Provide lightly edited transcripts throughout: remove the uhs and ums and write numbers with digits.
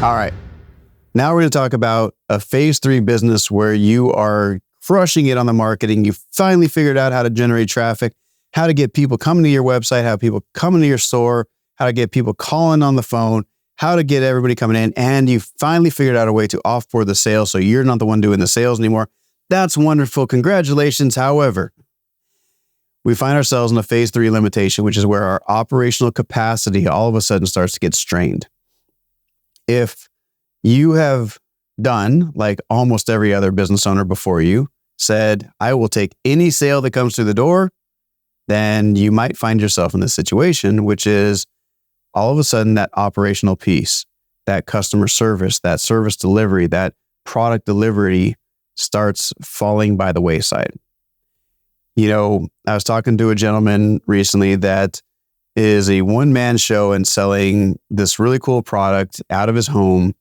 All right. Now we're going to talk about a phase 3 business where you are crushing it on the marketing. You finally figured out how to generate traffic, how to get people coming to your website, how people coming to your store, how to get people calling on the phone, how to get everybody coming in. And you finally figured out a way to offboard the sale so you're not the one doing the sales anymore. That's wonderful. Congratulations. However, we find ourselves in a phase 3 limitation, which is where our operational capacity all of a sudden starts to get strained. If you have done, like almost every other business owner before you, said, I will take any sale that comes through the door, then you might find yourself in this situation, which is all of a sudden that operational piece, that customer service, that service delivery, that product delivery starts falling by the wayside. You know, I was talking to a gentleman recently that is a one-man show and selling this really cool product out of his home.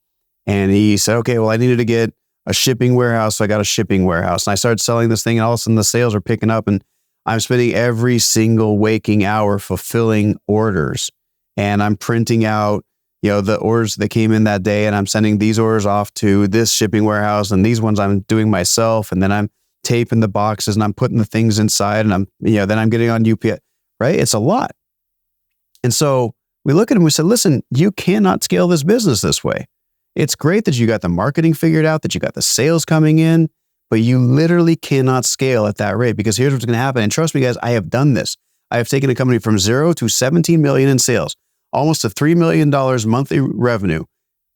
And he said, okay, well, I needed to get a shipping warehouse. So I got a shipping warehouse. And I started selling this thing, and all of a sudden the sales are picking up, and I'm spending every single waking hour fulfilling orders. And I'm printing out, you know, the orders that came in that day, and I'm sending these orders off to this shipping warehouse, and these ones I'm doing myself. And then I'm taping the boxes, and I'm putting the things inside, and then I'm getting on UPS, right? It's a lot. And so we look at him and we said, listen, you cannot scale this business this way. It's great that you got the marketing figured out, that you got the sales coming in, but you literally cannot scale at that rate, because here's what's going to happen. And trust me, guys, I have done this. I have taken a company from 0 to 17 million in sales, almost to $3 million monthly revenue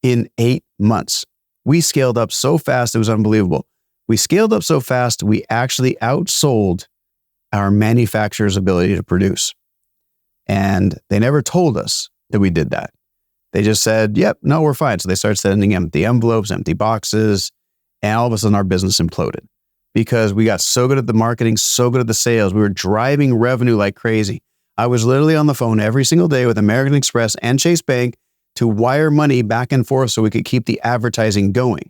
in 8 months. We scaled up so fast, it was unbelievable. We scaled up so fast, we actually outsold our manufacturer's ability to produce. And they never told us that we did that. They just said, yep, no, we're fine. So they started sending empty envelopes, empty boxes, and all of a sudden our business imploded because we got so good at the marketing, so good at the sales. We were driving revenue like crazy. I was literally on the phone every single day with American Express and Chase Bank to wire money back and forth so we could keep the advertising going.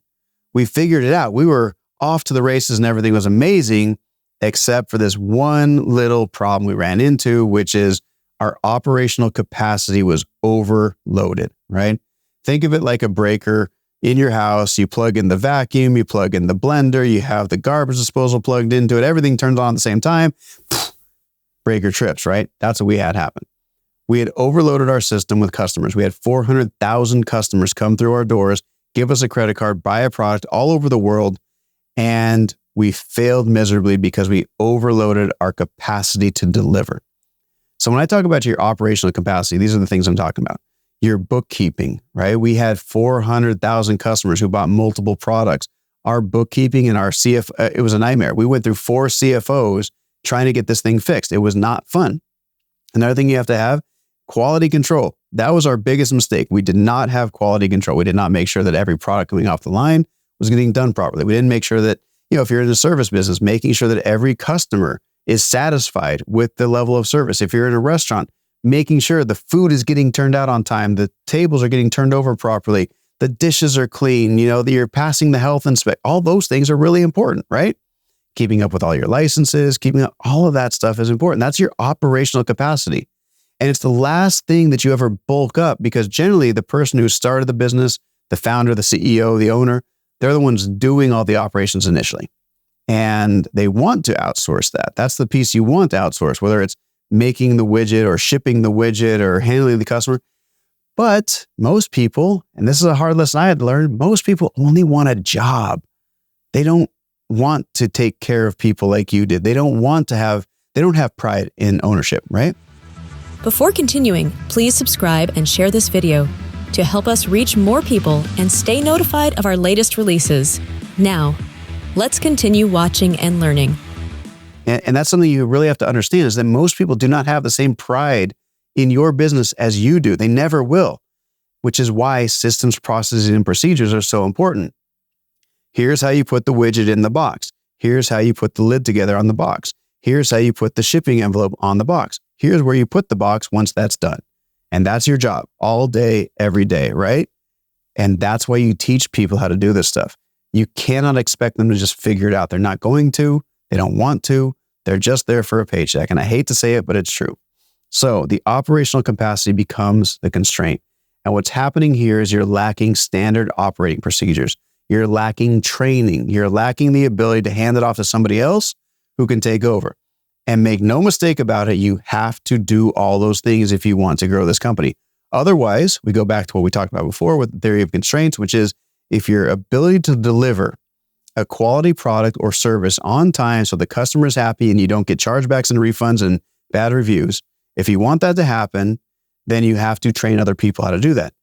We figured it out. We were off to the races and everything was amazing, except for this one little problem we ran into, which is our operational capacity was overloaded, right? Think of it like a breaker in your house. You plug in the vacuum, you plug in the blender, you have the garbage disposal plugged into it. Everything turns on at the same time. Breaker trips, right? That's what we had happen. We had overloaded our system with customers. We had 400,000 customers come through our doors, give us a credit card, buy a product all over the world. And we failed miserably because we overloaded our capacity to deliver. So when I talk about your operational capacity, these are the things I'm talking about. Your bookkeeping, right? We had 400,000 customers who bought multiple products. Our bookkeeping and our it was a nightmare. We went through 4 CFOs trying to get this thing fixed. It was not fun. Another thing you have to have, quality control. That was our biggest mistake. We did not have quality control. We did not make sure that every product coming off the line was getting done properly. We didn't make sure that, if you're in the service business, making sure that every customer is satisfied with the level of service. If you're in a restaurant, making sure the food is getting turned out on time, the tables are getting turned over properly, the dishes are clean, that you're passing the health inspect. All those things are really important, right? Keeping up with all your licenses, keeping up, all of that stuff is important. That's your operational capacity. And it's the last thing that you ever bulk up, because generally the person who started the business, the founder, the CEO, the owner, they're the ones doing all the operations initially. And they want to outsource that. That's the piece you want to outsource, whether it's making the widget or shipping the widget or handling the customer. But most people, and this is a hard lesson I had to learn, most people only want a job. They don't want to take care of people like you did. They don't have pride in ownership, right? Before continuing, please subscribe and share this video to help us reach more people and stay notified of our latest releases. Now, let's continue watching and learning. And that's something you really have to understand, is that most people do not have the same pride in your business as you do. They never will, which is why systems, processes, and procedures are so important. Here's how you put the widget in the box. Here's how you put the lid together on the box. Here's how you put the shipping envelope on the box. Here's where you put the box once that's done. And that's your job all day, every day, right? And that's why you teach people how to do this stuff. You cannot expect them to just figure it out. They're not going to. They don't want to. They're just there for a paycheck. And I hate to say it, but it's true. So the operational capacity becomes the constraint. And what's happening here is you're lacking standard operating procedures. You're lacking training. You're lacking the ability to hand it off to somebody else who can take over. And make no mistake about it, you have to do all those things if you want to grow this company. Otherwise, we go back to what we talked about before with the theory of constraints, which is if your ability to deliver a quality product or service on time so the customer is happy and you don't get chargebacks and refunds and bad reviews, if you want that to happen, then you have to train other people how to do that.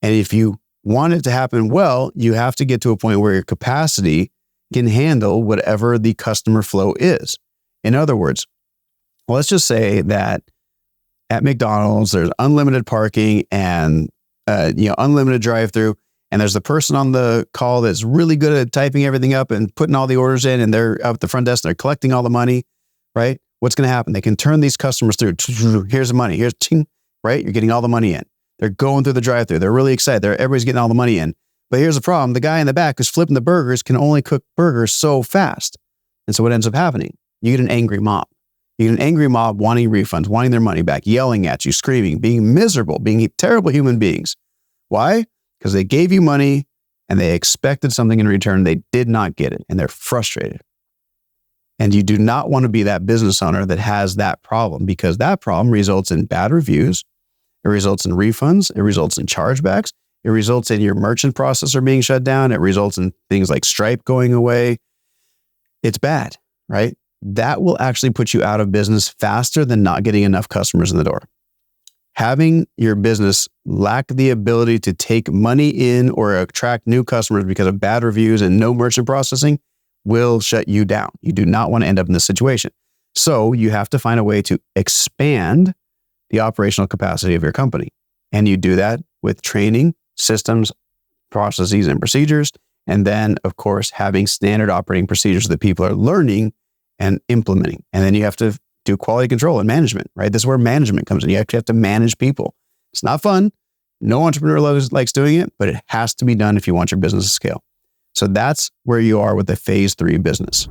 And if you want it to happen well, you have to get to a point where your capacity can handle whatever the customer flow is. In other words, let's just say that at McDonald's, there's unlimited parking and unlimited drive-through, and there's the person on the call that's really good at typing everything up and putting all the orders in, and they're up at the front desk and they're collecting all the money, right? What's going to happen? They can turn these customers through. Here's the money. Here's ting, right? You're getting all the money in. They're going through the drive-through. They're really excited. Everybody's getting all the money in. But here's the problem. The guy in the back who's flipping the burgers can only cook burgers so fast. And so what ends up happening? You get an angry mob. You get an angry mob wanting refunds, wanting their money back, yelling at you, screaming, being miserable, being terrible human beings. Why? Because they gave you money and they expected something in return. They did not get it and they're frustrated. And you do not want to be that business owner that has that problem, because that problem results in bad reviews. It results in refunds. It results in chargebacks. It results in your merchant processor being shut down. It results in things like Stripe going away. It's bad, right? That will actually put you out of business faster than not getting enough customers in the door. Having your business lack the ability to take money in or attract new customers because of bad reviews and no merchant processing will shut you down. You do not want to end up in this situation. So you have to find a way to expand the operational capacity of your company. And you do that with training, systems, processes, and procedures. And then, of course, having standard operating procedures that people are learning and implementing. And then you have to do quality control and management, right? This is where management comes in. You actually have to manage people. It's not fun. No entrepreneur likes doing it, but it has to be done if you want your business to scale. So that's where you are with the phase 3 business.